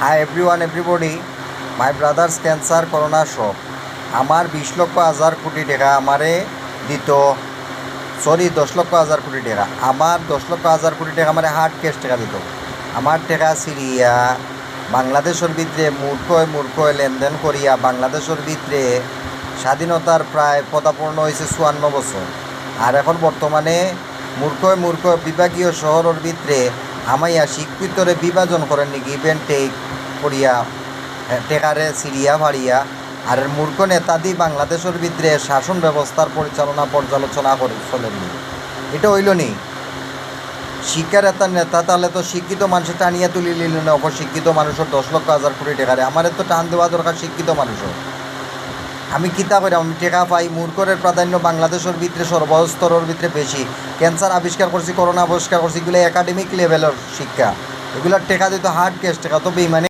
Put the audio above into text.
Hi everyone everybody, মাই brothers cancer corona সব আমার 20,00,000 টাকা আমারে দিত। 10,00,000 টাকা আমার 10,00,000 টাকা আমার হার্ড ক্যাশ টাকা দিত। আমার টাকা সিরিয়া বাংলাদেশের ভিতরে মূর্খ লেনদেন করিয়া বাংলাদেশের ভিতরে স্বাধীনতার প্রায় পদাপূর্ণ হয়েছে 54 বছর। আর এখন বর্তমানে মূর্খ বিভাগীয় শহরের ভিতরে আমাইয়া শিক্ষিতরে বিভাজন করেন নাকি ইভেন্ট টেক করিয়া টেকারে সিরিয়া ভাড়িয়া আর মূর্খ নেতাদি বাংলাদেশের ভিতরে শাসন ব্যবস্থার পর্যালোচনা করে চলেননি। এটা হইল নি শিক্ষার একটা নেতা, তাহলে তো শিক্ষিত মানুষের টানিয়া তুলি নিল না। অপশিক্ষিত মানুষের 10,00,000 টাকারে আমার তো টান দেওয়া দরকার শিক্ষিত মানুষের। আমি কিতা করে আমি টেকা পাই, মূর্খের প্রাধান্য বাংলাদেশের ভিতরে সর্বস্তরের ভিতরে বেশি। ক্যান্সার আবিষ্কার করছি, করোনা আবিষ্কার করছি, এগুলো একাডেমিক লেভেলের শিক্ষা, এগুলোর টেকা দিত হার্ড ক্যাশ টাকা। তো বেইমানি